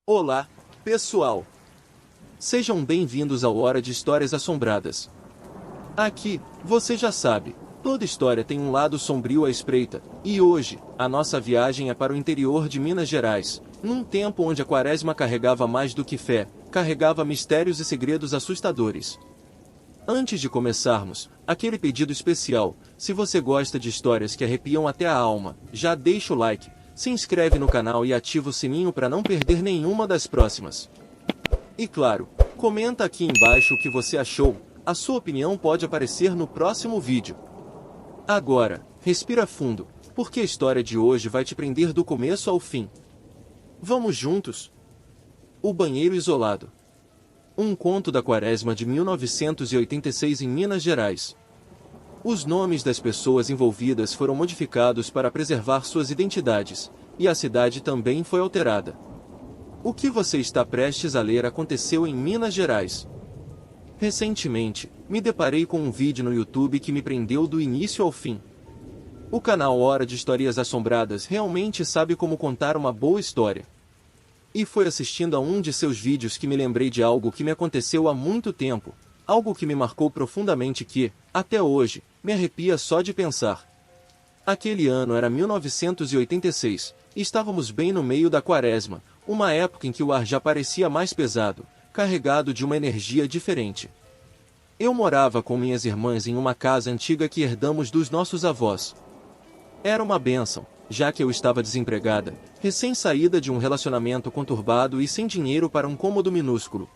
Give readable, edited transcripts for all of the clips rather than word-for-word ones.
Olá, pessoal! Sejam bem-vindos ao Hora de Histórias Assombradas. Aqui, você já sabe, toda história tem um lado sombrio à espreita, e hoje, a nossa viagem é para o interior de Minas Gerais, num tempo onde a Quaresma carregava mais do que fé, carregava mistérios e segredos assustadores. Antes de começarmos, aquele pedido especial: se você gosta de histórias que arrepiam até a alma, já deixa o like, se inscreve no canal e ativa o sininho para não perder nenhuma das próximas. E claro, comenta aqui embaixo o que você achou, a sua opinião pode aparecer no próximo vídeo. Agora, respira fundo, porque a história de hoje vai te prender do começo ao fim. Vamos juntos? O banheiro isolado. Um conto da Quaresma de 1986 em Minas Gerais. Os nomes das pessoas envolvidas foram modificados para preservar suas identidades, e a cidade também foi alterada. O que você está prestes a ler aconteceu em Minas Gerais. Recentemente, me deparei com um vídeo no YouTube que me prendeu do início ao fim. O canal Hora de Histórias Assombradas realmente sabe como contar uma boa história. E foi assistindo a um de seus vídeos que me lembrei de algo que me aconteceu há muito tempo, algo que me marcou profundamente que, até hoje, me arrepia só de pensar. Aquele ano era 1986, e estávamos bem no meio da Quaresma, uma época em que o ar já parecia mais pesado, carregado de uma energia diferente. Eu morava com minhas irmãs em uma casa antiga que herdamos dos nossos avós. Era uma bênção, já que eu estava desempregada, recém-saída de um relacionamento conturbado e sem dinheiro para um cômodo minúsculo.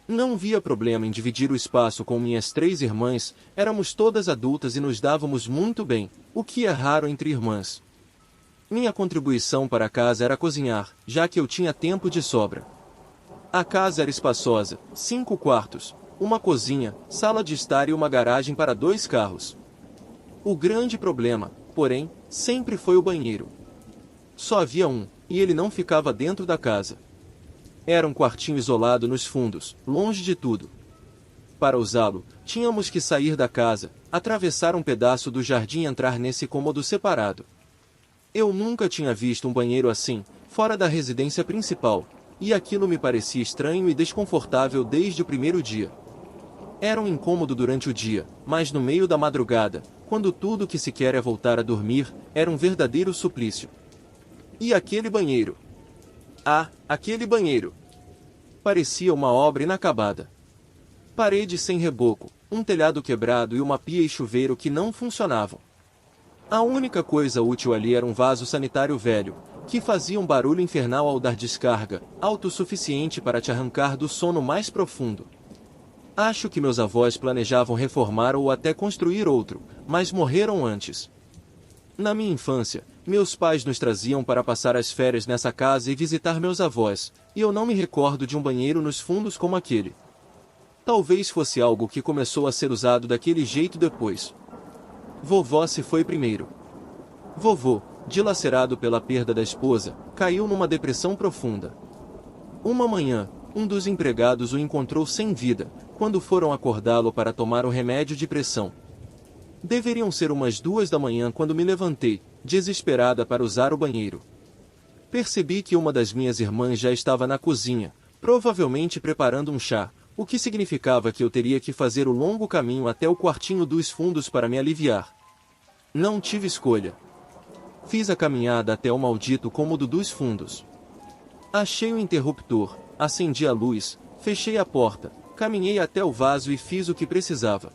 Não via problema em dividir o espaço com minhas 3 irmãs, éramos todas adultas e nos dávamos muito bem, o que é raro entre irmãs. Minha contribuição para a casa era cozinhar, já que eu tinha tempo de sobra. A casa era espaçosa, 5 quartos, uma cozinha, sala de estar e uma garagem para 2 carros. O grande problema, porém, sempre foi o banheiro. Só havia um, e ele não ficava dentro da casa. Era um quartinho isolado nos fundos, longe de tudo. Para usá-lo, tínhamos que sair da casa, atravessar um pedaço do jardim e entrar nesse cômodo separado. Eu nunca tinha visto um banheiro assim, fora da residência principal, e aquilo me parecia estranho e desconfortável desde o primeiro dia. Era um incômodo durante o dia, mas no meio da madrugada, quando tudo que se quer é voltar a dormir, era um verdadeiro suplício. E aquele banheiro? Ah, aquele banheiro! Parecia uma obra inacabada. Paredes sem reboco, um telhado quebrado e uma pia e chuveiro que não funcionavam. A única coisa útil ali era um vaso sanitário velho, que fazia um barulho infernal ao dar descarga, alto o suficiente para te arrancar do sono mais profundo. Acho que meus avós planejavam reformar ou até construir outro, mas morreram antes. Na minha infância, meus pais nos traziam para passar as férias nessa casa e visitar meus avós, e eu não me recordo de um banheiro nos fundos como aquele. Talvez fosse algo que começou a ser usado daquele jeito depois. Vovó se foi primeiro. Vovô, dilacerado pela perda da esposa, caiu numa depressão profunda. Uma manhã, um dos empregados o encontrou sem vida, quando foram acordá-lo para tomar um remédio de pressão. Deveriam ser umas 2 da manhã quando me levantei, desesperada para usar o banheiro. Percebi que uma das minhas irmãs já estava na cozinha, provavelmente preparando um chá, o que significava que eu teria que fazer o longo caminho até o quartinho dos fundos para me aliviar. Não tive escolha. Fiz a caminhada até o maldito cômodo dos fundos. Achei o interruptor, acendi a luz, fechei a porta, caminhei até o vaso e fiz o que precisava.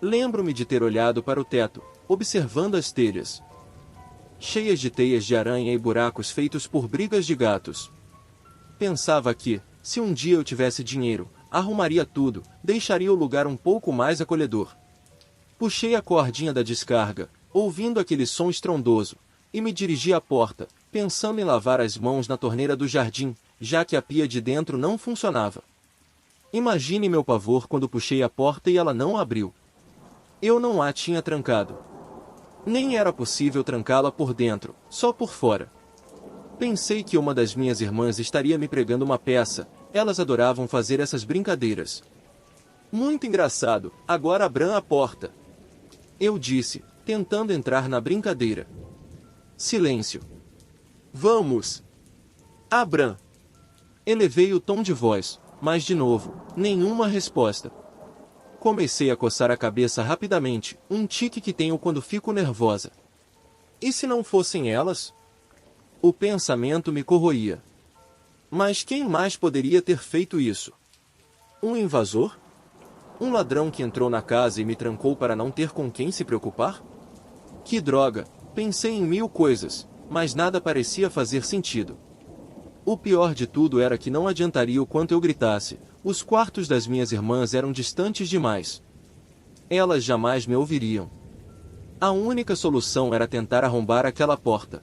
Lembro-me de ter olhado para o teto, observando as telhas, cheias de teias de aranha e buracos feitos por brigas de gatos. Pensava que, se um dia eu tivesse dinheiro, arrumaria tudo, deixaria o lugar um pouco mais acolhedor. Puxei a cordinha da descarga, ouvindo aquele som estrondoso, e me dirigi à porta, pensando em lavar as mãos na torneira do jardim, já que a pia de dentro não funcionava. Imagine meu pavor quando puxei a porta e ela não abriu. Eu não a tinha trancado. Nem era possível trancá-la por dentro, só por fora. Pensei que uma das minhas irmãs estaria me pregando uma peça, elas adoravam fazer essas brincadeiras. Muito engraçado, agora abram a porta. Eu disse, tentando entrar na brincadeira. Silêncio. Vamos! Abram! Elevei o tom de voz, mas de novo, nenhuma resposta. Comecei a coçar a cabeça rapidamente, um tique que tenho quando fico nervosa. E se não fossem elas? O pensamento me corroía. Mas quem mais poderia ter feito isso? Um invasor? Um ladrão que entrou na casa e me trancou para não ter com quem se preocupar? Que droga! Pensei em 1000 coisas, mas nada parecia fazer sentido. O pior de tudo era que não adiantaria o quanto eu gritasse, os quartos das minhas irmãs eram distantes demais. Elas jamais me ouviriam. A única solução era tentar arrombar aquela porta.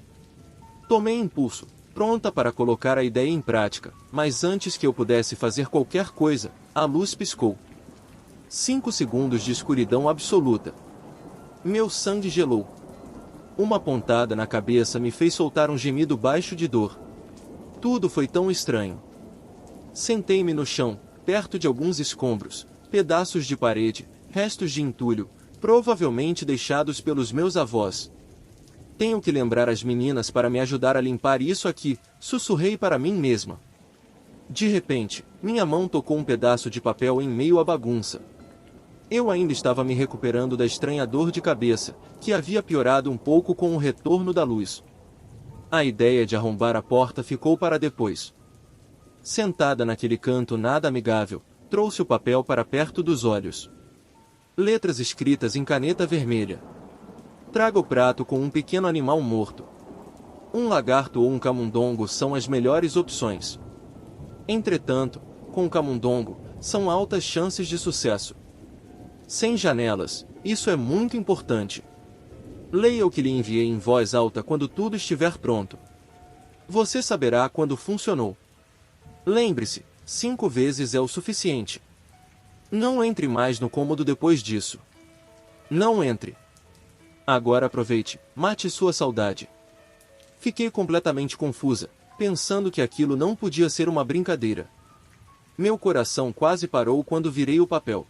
Tomei impulso, pronta para colocar a ideia em prática, mas antes que eu pudesse fazer qualquer coisa, a luz piscou. 5 segundos de escuridão absoluta. Meu sangue gelou. Uma pontada na cabeça me fez soltar um gemido baixo de dor. Tudo foi tão estranho. Sentei-me no chão, perto de alguns escombros, pedaços de parede, restos de entulho, provavelmente deixados pelos meus avós. Tenho que lembrar as meninas para me ajudar a limpar isso aqui, sussurrei para mim mesma. De repente, minha mão tocou um pedaço de papel em meio à bagunça. Eu ainda estava me recuperando da estranha dor de cabeça, que havia piorado um pouco com o retorno da luz. A ideia de arrombar a porta ficou para depois. Sentada naquele canto nada amigável, trouxe o papel para perto dos olhos. Letras escritas em caneta vermelha. Traga o prato com um pequeno animal morto. Um lagarto ou um camundongo são as melhores opções. Entretanto, com o camundongo, são altas chances de sucesso. Sem janelas, isso é muito importante. Leia o que lhe enviei em voz alta quando tudo estiver pronto. Você saberá quando funcionou. Lembre-se, 5 vezes é o suficiente. Não entre mais no cômodo depois disso. Não entre. Agora aproveite, mate sua saudade. Fiquei completamente confusa, pensando que aquilo não podia ser uma brincadeira. Meu coração quase parou quando virei o papel.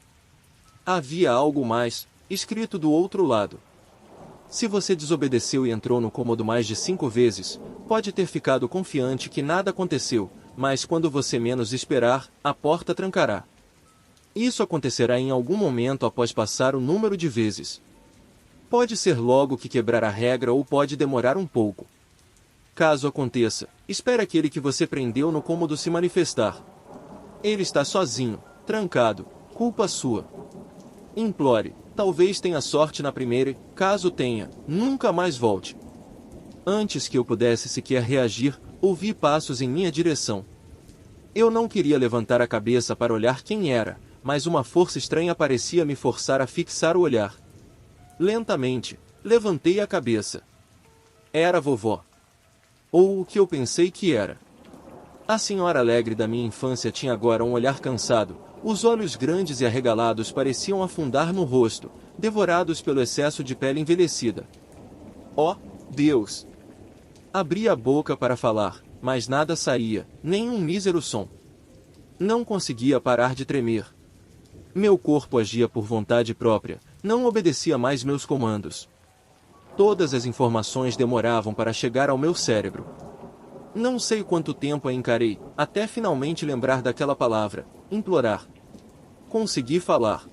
Havia algo mais, escrito do outro lado. Se você desobedeceu e entrou no cômodo mais de 5 vezes, pode ter ficado confiante que nada aconteceu, mas quando você menos esperar, a porta trancará. Isso acontecerá em algum momento após passar o número de vezes. Pode ser logo que quebrar a regra ou pode demorar um pouco. Caso aconteça, espere aquele que você prendeu no cômodo se manifestar. Ele está sozinho, trancado, culpa sua. Implore, talvez tenha sorte na primeira e, caso tenha, nunca mais volte. Antes que eu pudesse sequer reagir, ouvi passos em minha direção. Eu não queria levantar a cabeça para olhar quem era, mas uma força estranha parecia me forçar a fixar o olhar. Lentamente, levantei a cabeça. Era a vovó. Ou o que eu pensei que era. A senhora alegre da minha infância tinha agora um olhar cansado, os olhos grandes e arregalados pareciam afundar no rosto, devorados pelo excesso de pele envelhecida. Oh, Deus! Abri a boca para falar, mas nada saía, nem um mísero som. Não conseguia parar de tremer. Meu corpo agia por vontade própria, não obedecia mais meus comandos. Todas as informações demoravam para chegar ao meu cérebro. Não sei quanto tempo a encarei, até finalmente lembrar daquela palavra, implorar. Consegui falar.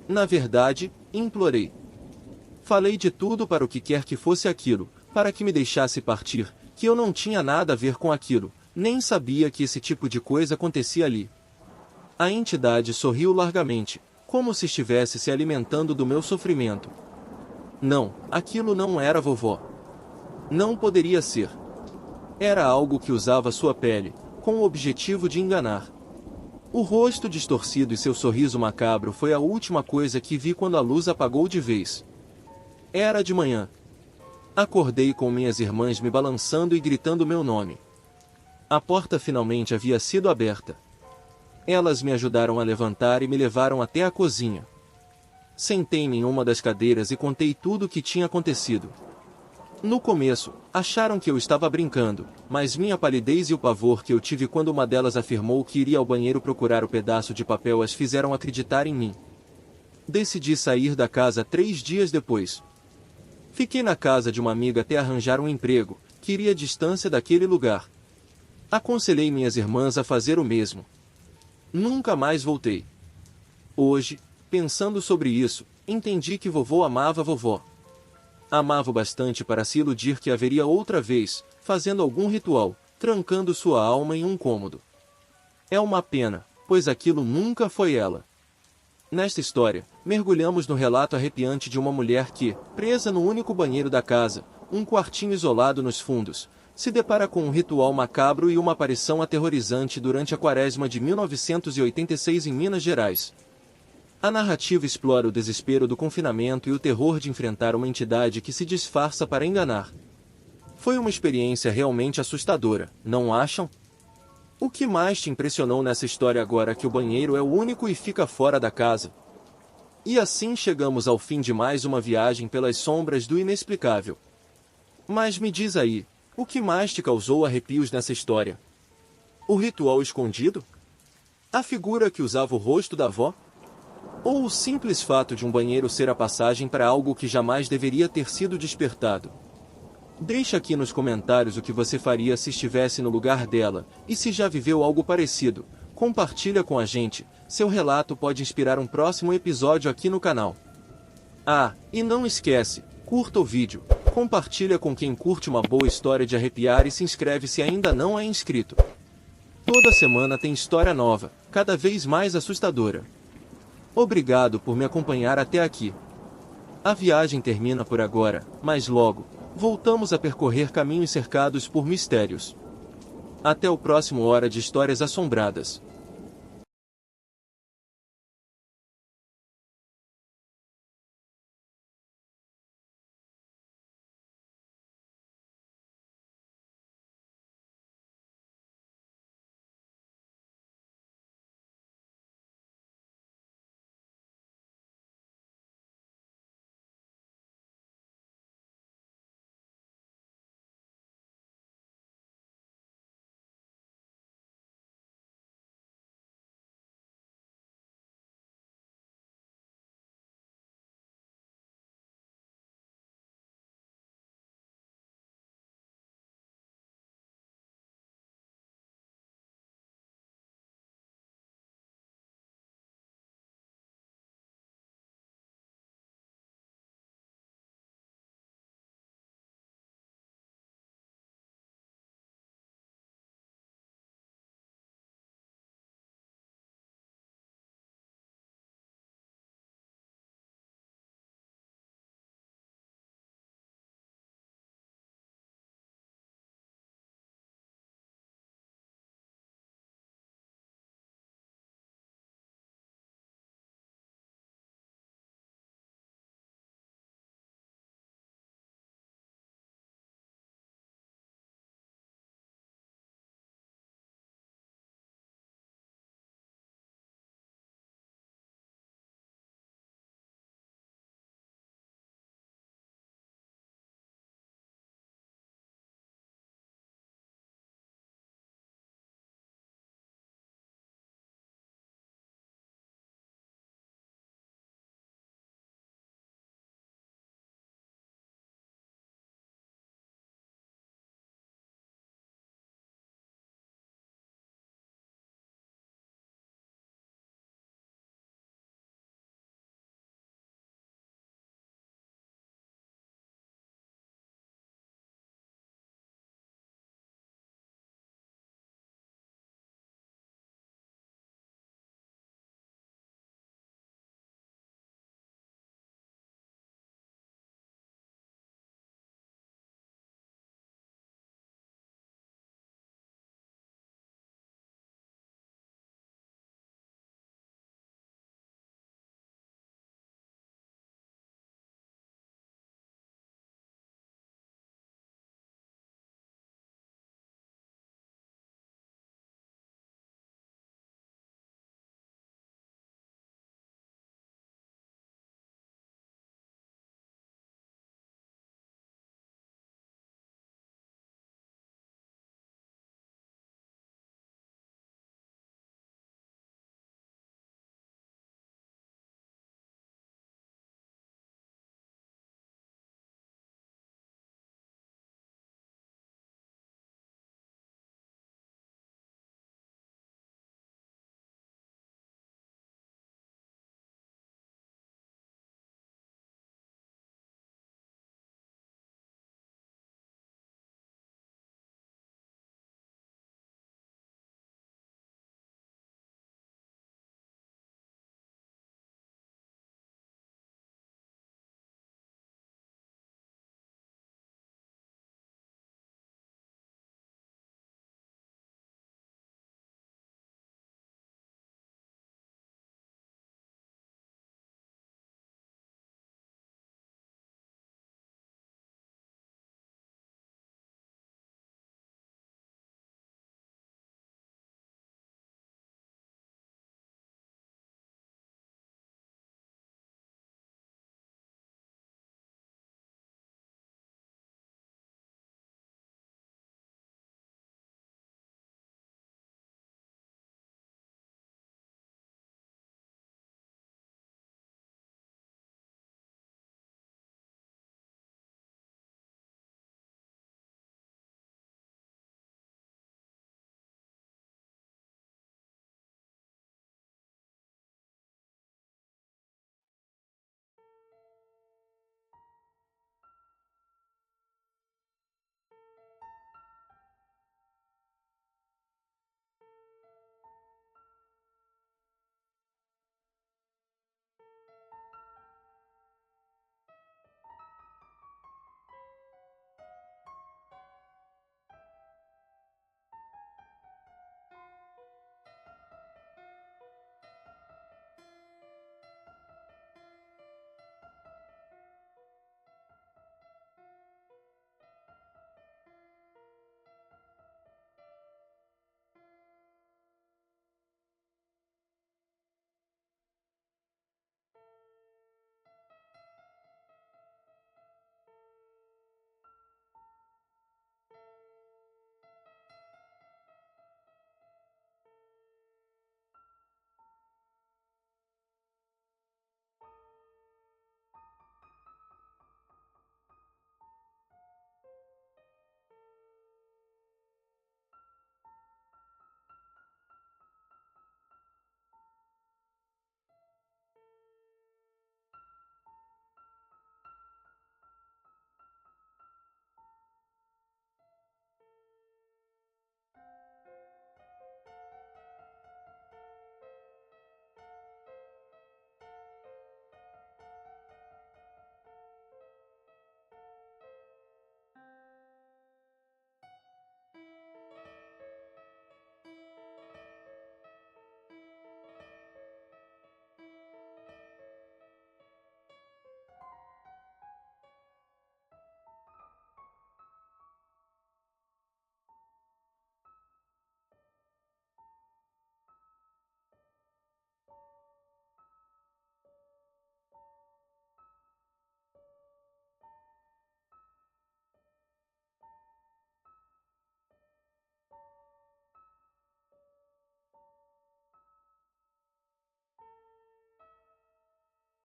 Na verdade, implorei. Falei de tudo para o que quer que fosse aquilo, para que me deixasse partir, que eu não tinha nada a ver com aquilo, nem sabia que esse tipo de coisa acontecia ali. A entidade sorriu largamente, como se estivesse se alimentando do meu sofrimento. Não, aquilo não era vovó. Não poderia ser. Era algo que usava sua pele, com o objetivo de enganar. O rosto distorcido e seu sorriso macabro foi a última coisa que vi quando a luz apagou de vez. Era de manhã. Acordei com minhas irmãs me balançando e gritando meu nome. A porta finalmente havia sido aberta. Elas me ajudaram a levantar e me levaram até a cozinha. Sentei-me em uma das cadeiras e contei tudo o que tinha acontecido. No começo, acharam que eu estava brincando, mas minha palidez e o pavor que eu tive quando uma delas afirmou que iria ao banheiro procurar o pedaço de papel as fizeram acreditar em mim. Decidi sair da casa 3 dias depois. Fiquei na casa de uma amiga até arranjar um emprego, queria distância daquele lugar. Aconselhei minhas irmãs a fazer o mesmo. Nunca mais voltei. Hoje, pensando sobre isso, entendi que vovô amava vovó. Amava o bastante para se iludir que haveria outra vez, fazendo algum ritual, trancando sua alma em um cômodo. É uma pena, pois aquilo nunca foi ela. Nesta história, mergulhamos no relato arrepiante de uma mulher que, presa no único banheiro da casa, um quartinho isolado nos fundos, se depara com um ritual macabro e uma aparição aterrorizante durante a Quaresma de 1986 em Minas Gerais. A narrativa explora o desespero do confinamento e o terror de enfrentar uma entidade que se disfarça para enganar. Foi uma experiência realmente assustadora, não acham? O que mais te impressionou nessa história agora que o banheiro é o único e fica fora da casa? E assim chegamos ao fim de mais uma viagem pelas sombras do inexplicável. Mas me diz aí, o que mais te causou arrepios nessa história? O ritual escondido? A figura que usava o rosto da avó? Ou o simples fato de um banheiro ser a passagem para algo que jamais deveria ter sido despertado? Deixa aqui nos comentários o que você faria se estivesse no lugar dela, e se já viveu algo parecido. Compartilha com a gente, seu relato pode inspirar um próximo episódio aqui no canal. Ah, e não esquece, curta o vídeo, compartilha com quem curte uma boa história de arrepiar e se inscreve se ainda não é inscrito. Toda semana tem história nova, cada vez mais assustadora. Obrigado por me acompanhar até aqui. A viagem termina por agora, mas logo, voltamos a percorrer caminhos cercados por mistérios. Até o próximo Hora de Histórias Assombradas.